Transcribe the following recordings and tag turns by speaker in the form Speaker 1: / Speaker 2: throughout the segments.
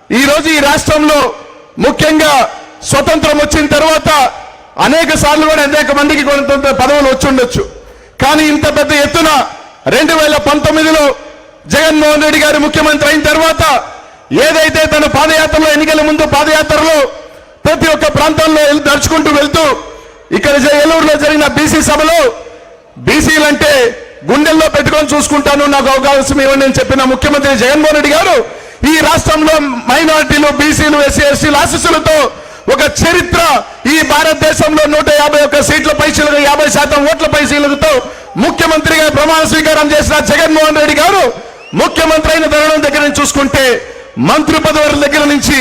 Speaker 1: ఈ రోజు ఈ రాష్ట్రంలో ముఖ్యంగా స్వతంత్రం వచ్చిన తర్వాత అనేక సార్లు కూడా అనేక మందికి కొంత పదవులు వచ్చి ఉండొచ్చు. కానీ ఇంత పెద్ద ఎత్తున 2019లో జగన్మోహన్ రెడ్డి గారు ముఖ్యమంత్రి అయిన తర్వాత ఏదైతే తన పాదయాత్రలో ఎన్నికల ముందు పాదయాత్రలో ప్రతి ఒక్క ప్రాంతంలో నడుచుకుంటూ వెళ్తూ ఇక్కడ ఏలూరులో జరిగిన బీసీ సభలో బీసీలంటే గుండెల్లో పెట్టుకొని చూసుకుంటాను, నాకు అవకాశం ఇవ్వండి అని చెప్పిన ముఖ్యమంత్రి జగన్మోహన్ రెడ్డి గారు ఈ రాష్ట్రంలో మైనారిటీలు, బీసీలు, ఎస్సీ, ఎస్టీల ఆశీస్సులతో ఒక చరిత్ర ఈ భారతదేశంలో 151 సీట్ల పైసలకు 50% ఓట్ల పైసలతో ముఖ్యమంత్రిగా ప్రమాణ స్వీకారం చేసిన జగన్మోహన్ రెడ్డి గారు ముఖ్యమంత్రి అయిన తరుణం దగ్గర నుంచి చూసుకుంటే మంత్రి పదవుల దగ్గర నుంచి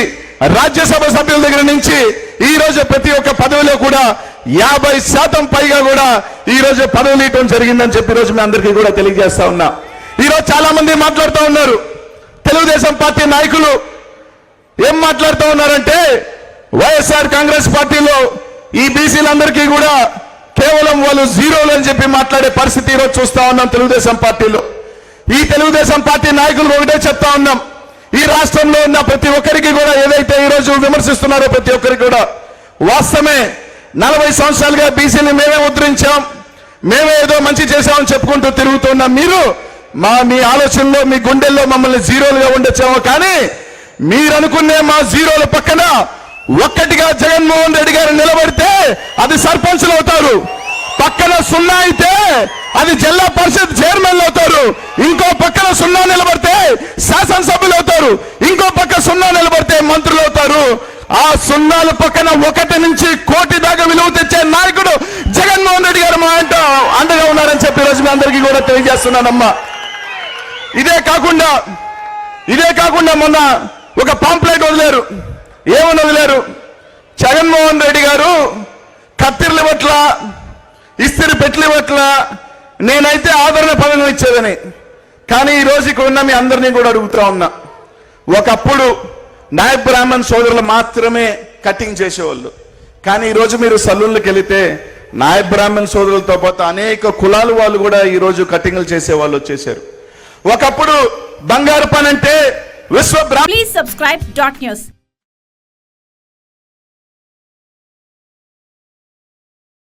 Speaker 1: రాజ్యసభ సభ్యుల దగ్గర నుంచి ఈ రోజు ప్రతి ఒక్క పదవిలో కూడా 50% పైగా కూడా ఈ రోజు పదవులు ఇవ్వడం జరిగిందని చెప్పి ఈ రోజు మీ అందరికీ కూడా తెలియజేస్తా ఉన్నా. ఈ రోజు చాలా మంది మాట్లాడుతూ ఉన్నారు, తెలుగుదేశం పార్టీ నాయకులు ఏం మాట్లాడుతూ ఉన్నారంటే వైఎస్ఆర్ కాంగ్రెస్ పార్టీలో ఈ బీసీలందరికీ కూడా కేవలం వాళ్ళు జీరోలు అని చెప్పి మాట్లాడే పరిస్థితి ఈరోజు చూస్తా ఉన్నాం. తెలుగుదేశం పార్టీలో ఈ తెలుగుదేశం పార్టీ నాయకులు ఒకటే చెప్తా ఉన్నాం, ఈ రాష్ట్రంలో ఉన్న ప్రతి ఒక్కరికి కూడా ఏదైతే ఈ రోజు విమర్శిస్తున్నారో ప్రతి ఒక్కరికి కూడా వాస్తవమే. 40 సంవత్సరాలుగా బీసీని మేమే ఉద్ధరించాం, మేమే ఏదో మంచి చేశామని చెప్పుకుంటూ తిరుగుతున్నాం. మీరు మీ ఆలోచనలో మీ గుండెల్లో మమ్మల్ని జీరోలుగా ఉండొచ్చామో, కానీ మీరు అనుకునే మా జీరోల పక్కన ఒక్కటిగా జగన్మోహన్ రెడ్డి గారు నిలబడితే అది సర్పంచ్లు అవుతారు, పక్కన 0 అయితే అది జిల్లా పరిషత్ చైర్మన్లు అవుతారు, ఇంకో పక్కన 0 నిలబడితే శాసనసభ్యులు అవుతారు, ఇంకో పక్క 0 నిలబడితే మంత్రులు అవుతారు. ఆ 0ల పక్కన 1 నుంచి కోటి దాకా విలువ తెచ్చే నాయకుడు జగన్మోహన్ రెడ్డి గారు మా అండగా ఉన్నారని చెప్పి రోజు మీ అందరికీ కూడా తెలియజేస్తున్నానమ్మా. ఇదే కాకుండా మొన్న ఒక పాంప్లెట్ వదిలేరు. ఏమని వదిలేరు? జగన్మోహన్ రెడ్డి గారు కత్తిర్లు ఇవ్వట్ల, ఇస్త్రీ పెట్లు ఇవ్వట్ల, నేనైతే ఆదరణ పదవి ఇచ్చేదని. కానీ ఈ రోజు ఇక్కడ ఉన్న మీ అందరినీ కూడా అడుగుతా ఉన్నా, ఒకప్పుడు నాయబ్ బ్రాహ్మణ్ సోదరులు మాత్రమే కటింగ్ చేసేవాళ్ళు, కానీ ఈరోజు మీరు సలూన్లకు వెళితే నాయబ్ బ్రాహ్మణ్ సోదరులతో పాటు అనేక కులాల వాళ్ళు కూడా ఈరోజు కటింగ్లు చేసే వాళ్ళు వచ్చేసారు. ఒకప్పుడు బంగారు పని అంటే
Speaker 2: Please subscribe .news.